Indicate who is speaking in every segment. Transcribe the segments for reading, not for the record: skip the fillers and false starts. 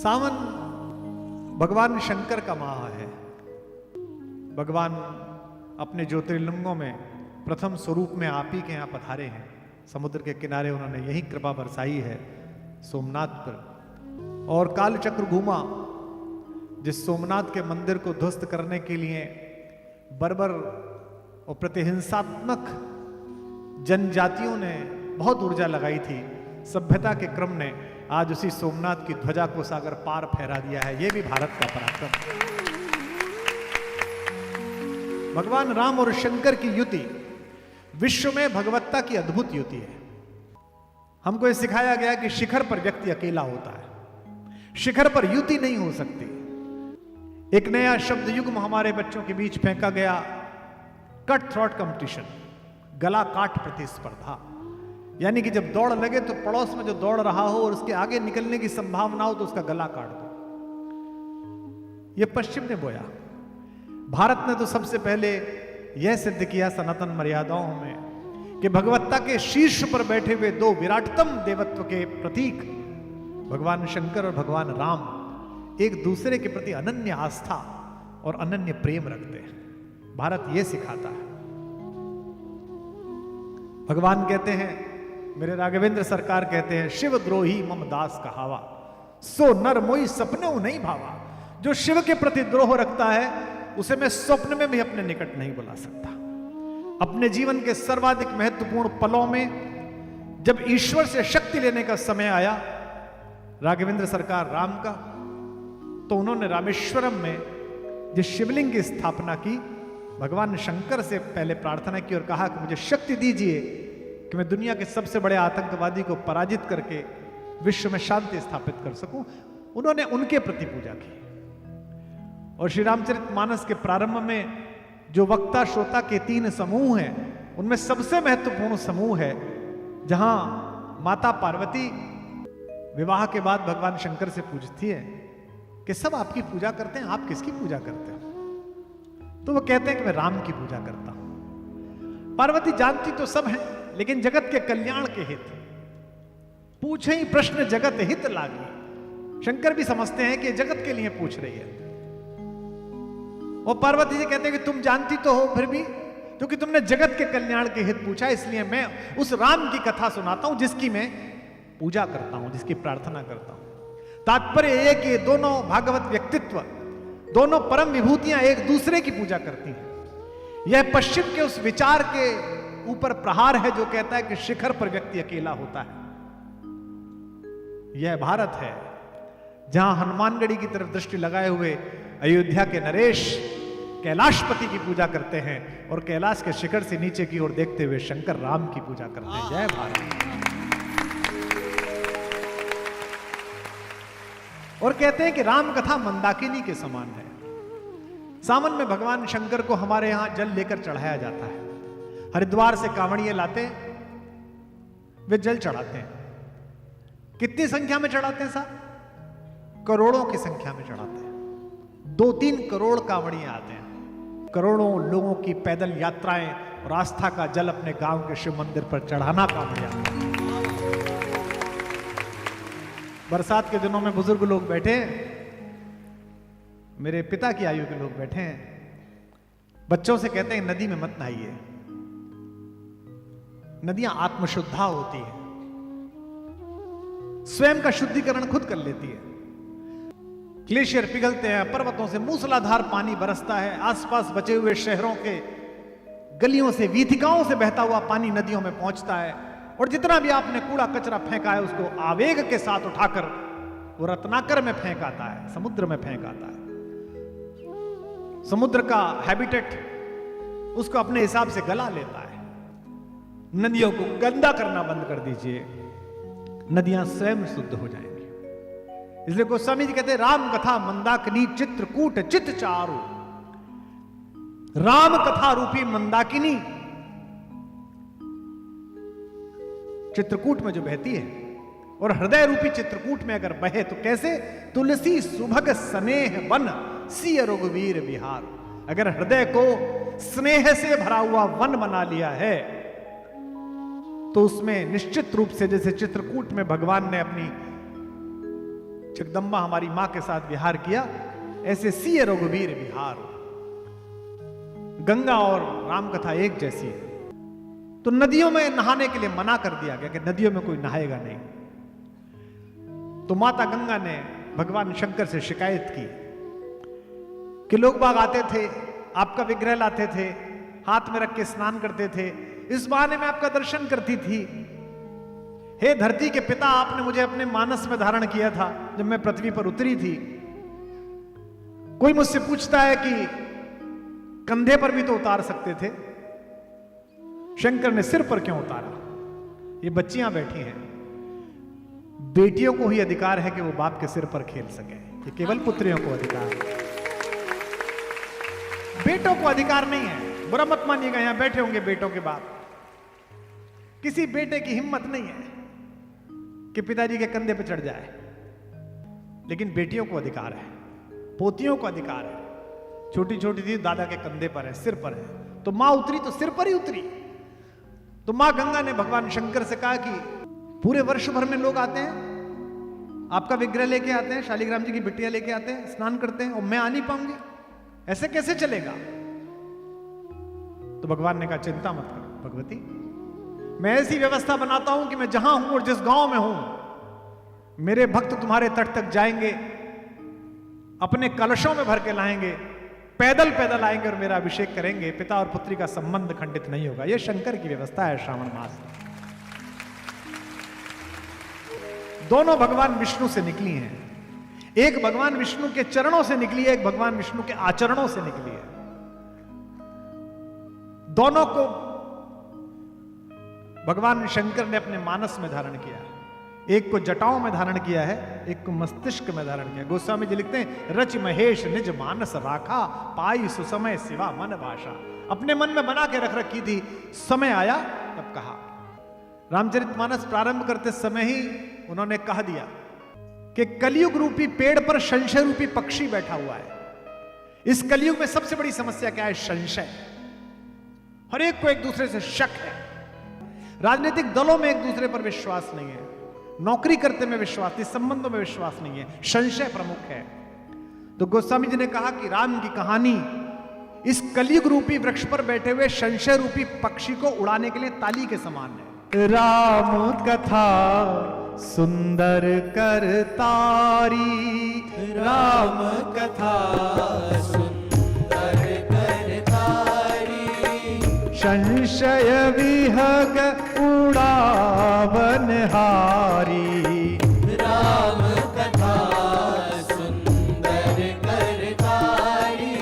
Speaker 1: सावन भगवान शंकर का माह है। भगवान अपने ज्योतिर्लिंगों में प्रथम स्वरूप में आप ही के यहाँ पधारे हैं। समुद्र के किनारे उन्होंने यही कृपा बरसाई है सोमनाथ पर। और कालचक्र घूमा जिस सोमनाथ के मंदिर को ध्वस्त करने के लिए बर्बर और प्रतिहिंसात्मक जनजातियों ने बहुत ऊर्जा लगाई थी, सभ्यता के क्रम ने आज उसी सोमनाथ की ध्वजा को सागर पार फहरा दिया है। यह भी भारत का पराक्रम है। भगवान राम और शंकर की युति विश्व में भगवत्ता की अद्भुत युति है। हमको यह सिखाया गया कि शिखर पर व्यक्ति अकेला होता है, शिखर पर युति नहीं हो सकती। एक नया शब्द युग्म हमारे बच्चों के बीच फेंका गया, कट थ्रॉट कंपटीशन, गला काट प्रतिस्पर्धा। यानी कि जब दौड़ लगे तो पड़ोस में जो दौड़ रहा हो और उसके आगे निकलने की संभावना हो तो उसका गला काट दो। यह पश्चिम ने बोया। भारत ने तो सबसे पहले यह सिद्ध किया सनातन मर्यादाओं में कि भगवत्ता के शीर्ष पर बैठे हुए दो विराटतम देवत्व के प्रतीक भगवान शंकर और भगवान राम एक दूसरे के प्रति अनन्य आस्था और अनन्य प्रेम रखते हैं। भारत यह सिखाता है। भगवान कहते हैं, मेरे राघवेंद्र सरकार कहते हैं, शिव द्रोही मम दास कहावा, सो नर मोई सपने नहीं भावा। जो शिव के प्रति द्रोह रखता है उसे मैं स्वप्न में भी अपने निकट नहीं बुला सकता। अपने जीवन के सर्वाधिक महत्वपूर्ण पलों में जब ईश्वर से शक्ति लेने का समय आया राघवेंद्र सरकार राम का, तो उन्होंने रामेश्वरम में जिस शिवलिंग की स्थापना की, भगवान शंकर से पहले प्रार्थना की और कहा कि मुझे शक्ति दीजिए कि मैं दुनिया के सबसे बड़े आतंकवादी को पराजित करके विश्व में शांति स्थापित कर सकूं। उन्होंने उनके प्रति पूजा की। और श्री रामचरितमानस के प्रारंभ में जो वक्ता श्रोता के 3 समूह हैं, उनमें सबसे महत्वपूर्ण समूह है जहां माता पार्वती विवाह के बाद भगवान शंकर से पूछती है कि सब आपकी पूजा करते हैं, आप किसकी पूजा करते हैं? तो वो कहते हैं कि मैं राम की पूजा करता हूं। पार्वती जानती तो सब है, लेकिन जगत के कल्याण के हित पूछे ही प्रश्न जगत हित लागी। शंकर भी समझते हैं कि जगत के लिए पूछ रही है। और पार्वती जी कहते हैं कि तुम जानती तो हो, फिर भी क्योंकि तुमने जगत के कल्याण के हित पूछा, इसलिए मैं उस राम की कथा सुनाता हूं जिसकी मैं पूजा करता हूं, जिसकी प्रार्थना करता हूं। तात्पर्य यह कि दोनों भागवत व्यक्तित्व, दोनों परम विभूतियां एक दूसरे की पूजा करती हैं। यह पश्चिम के उस विचार के ऊपर प्रहार है जो कहता है कि शिखर पर व्यक्ति अकेला होता है। यह भारत है जहां हनुमानगढ़ी की तरफ दृष्टि लगाए हुए अयोध्या के नरेश कैलाशपति की पूजा करते हैं और कैलाश के शिखर से नीचे की ओर देखते हुए शंकर राम की पूजा करते हैं। जय भारत। और कहते हैं कि राम कथा मंदाकिनी के समान है। सावन में भगवान शंकर को हमारे यहां जल लेकर चढ़ाया जाता है। हरिद्वार से कांवड़िए लाते, वे जल चढ़ाते हैं। कितनी संख्या में चढ़ाते हैं साहब? करोड़ों की संख्या में चढ़ाते हैं। 2-3 करोड़ कांवड़िए आते हैं। करोड़ों लोगों की पैदल यात्राएं और आस्था का जल अपने गांव के शिव मंदिर पर चढ़ाना कांवड़िया। बरसात के दिनों में बुजुर्ग लोग बैठे, मेरे पिता की आयु के लोग बैठे हैं, बच्चों से कहते हैं नदी में मत नहाइए, नदियां आत्मशुद्धा होती है, स्वयं का शुद्धिकरण खुद कर लेती है। ग्लेशियर पिघलते हैं, पर्वतों से मूसलाधार पानी बरसता है, आसपास बचे हुए शहरों के गलियों से, वीथिकाओं से बहता हुआ पानी नदियों में पहुंचता है। और जितना भी आपने कूड़ा कचरा फेंका है उसको आवेग के साथ उठाकर वो रत्नाकर में फेंक आता है, समुद्र में फेंक आता है। समुद्र का हैबिटेट उसको अपने हिसाब से गला लेता है। नदियों को गंदा करना बंद कर दीजिए, नदियां स्वयं शुद्ध हो जाएंगी। इसलिए गोस्वामी जी कहते हैं राम कथा मंदाकिनी चित्रकूट चित चारु। राम कथा रूपी मंदाकिनी चित्रकूट में जो बहती है, और हृदय रूपी चित्रकूट में अगर बहे तो कैसे? तुलसी सुभग स्नेह वन सिय रघुवीर विहार। अगर हृदय को स्नेह से भरा हुआ वन बना लिया है तो उसमें निश्चित रूप से, जैसे चित्रकूट में भगवान ने अपनी जगदम्बा हमारी मां के साथ विहार किया, ऐसे सिय रघुवीर विहार। गंगा और राम कथा एक जैसी है। तो नदियों में नहाने के लिए मना कर दिया गया कि नदियों में कोई नहाएगा नहीं। तो माता गंगा ने भगवान शंकर से शिकायत की कि लोग बाग आते थे, आपका विग्रह लाते थे, हाथ में रख के स्नान करते थे, इस बहाने में आपका दर्शन करती थी। हे धरती के पिता, आपने मुझे अपने मानस में धारण किया था जब मैं पृथ्वी पर उतरी थी। कोई मुझसे पूछता है कि कंधे पर भी तो उतार सकते थे, शंकर ने सिर पर क्यों उतारा? ये बच्चियां बैठी हैं, बेटियों को ही अधिकार है कि वो बाप के सिर पर खेल सके। ये केवल पुत्रियों को अधिकार है, बेटों को अधिकार नहीं है। बुरा मत मानिएगा, यहां बैठे होंगे बेटों के बाप, किसी बेटे की हिम्मत नहीं है कि पिताजी के कंधे पर चढ़ जाए, लेकिन बेटियों को अधिकार है, पोतियों को अधिकार है। छोटी छोटी थी, दादा के कंधे पर है, सिर पर है, तो मां उतरी तो सिर पर ही उतरी। तो मां गंगा ने भगवान शंकर से कहा कि पूरे वर्ष भर में लोग आते हैं, आपका विग्रह लेके आते हैं, शालिग्राम जी की बिटिया लेके आते हैं, स्नान करते हैं, और मैं आ नहीं पाऊंगी, ऐसे कैसे चलेगा? तो भगवान ने कहा चिंता मत करो भगवती, मैं ऐसी व्यवस्था बनाता हूं कि मैं जहां हूं और जिस गांव में हूं, मेरे भक्त तुम्हारे तट तक जाएंगे, अपने कलशों में भर के लाएंगे, पैदल पैदल आएंगे और मेरा अभिषेक करेंगे, पिता और पुत्री का संबंध खंडित नहीं होगा। यह शंकर की व्यवस्था है श्रावण मास में। दोनों भगवान विष्णु से निकली हैं, एक भगवान विष्णु के चरणों से निकली है, एक भगवान विष्णु के आचरणों से निकली है। दोनों को भगवान शंकर ने अपने मानस में धारण किया, एक को जटाओं में धारण किया है, एक को मस्तिष्क में धारण किया। गोस्वामी जी लिखते हैं, रच महेश निज मानस राखा, पाई सुसमय सिवा मन भाषा। अपने मन में बना के रख रखी थी, समय आया तब कहा। रामचरितमानस प्रारंभ करते समय ही उन्होंने कह दिया कि कलयुग रूपी पेड़ पर संशय रूपी पक्षी बैठा हुआ है। इस कलयुग में सबसे बड़ी समस्या क्या है? संशय। हर एक को एक दूसरे से शक है, राजनीतिक दलों में एक दूसरे पर विश्वास नहीं है, नौकरी करते में विश्वास नहीं, संबंधों में विश्वास नहीं है, संशय प्रमुख है। तो गोस्वामी जी ने कहा कि राम की कहानी इस कलयुग रूपी वृक्ष पर बैठे हुए संशय रूपी पक्षी को उड़ाने के लिए ताली के समान है। राम कथा सुंदर करतारी, राम कथा सुंदर करतारी, संशय विहग उड़ावन हारी।
Speaker 2: राम कथा सुंदर करतारी,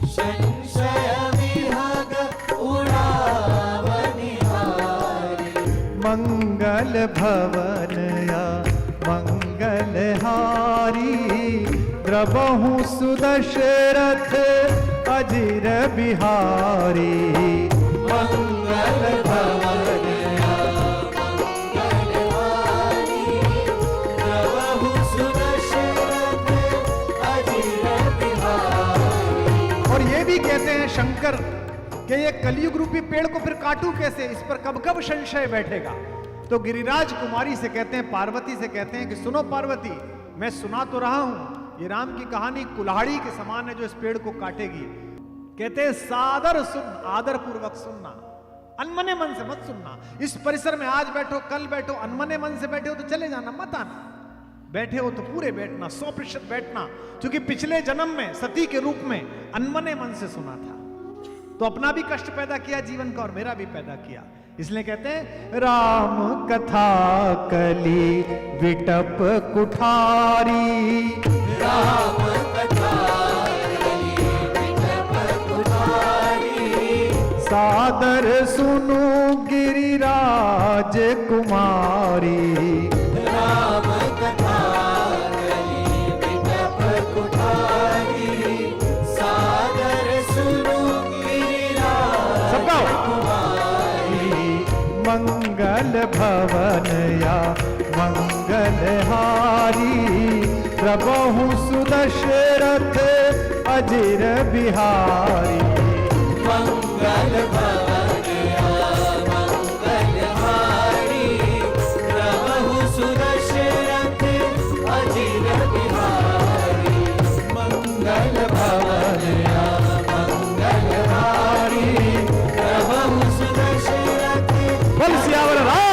Speaker 2: संशय विहग उड़ावन हारी।
Speaker 1: मंगल भवन या मंगल हारी, द्रबहु सुदशरथ अजिर बिहारी।
Speaker 2: मंगल भवन या मंगल हारी, द्रबहु सुदशरथ अजिर बिहारी।
Speaker 1: और ये भी कहते हैं शंकर कि ये कलयुग रूपी पेड़ को फिर काटूं कैसे, इस पर कब कब संशय बैठेगा। तो गिरिराज कुमारी से कहते हैं, पार्वती से कहते हैं कि सुनो पार्वती, मैं सुना तो रहा हूं, ये राम की कहानी कुल्हाड़ी के समान है जो इस पेड़ को काटेगी। कहते हैं सादर सुन, आदर पूर्वक सुनना, अनमने मन से मत सुनना। इस परिसर में आज बैठो कल बैठो, अनमने मन से बैठे हो तो चले जाना, मत आना। बैठे हो तो पूरे बैठना, 100% बैठना, क्योंकि पिछले जन्म में सती के रूप में अनमने मन से सुना था, तो अपना भी कष्ट पैदा किया जीवन का और मेरा भी पैदा किया। इसलिए कहते हैं राम कथा कली विटप कुठारी,
Speaker 2: राम कथा कली विटप कुठारी,
Speaker 1: सादर सुनु गिरिराज कुमारी।
Speaker 2: राम कथा कली विटप कुठारी, सादर सुनु गिरिराज कुमारी।
Speaker 1: मंगल भवन या मंगल हारी, प्रभु सुदशरथ अजिर बिहारी।
Speaker 2: मंगल भवन या मंगल हारी, प्रभु सुदशरथ अजिर
Speaker 1: सियावर राम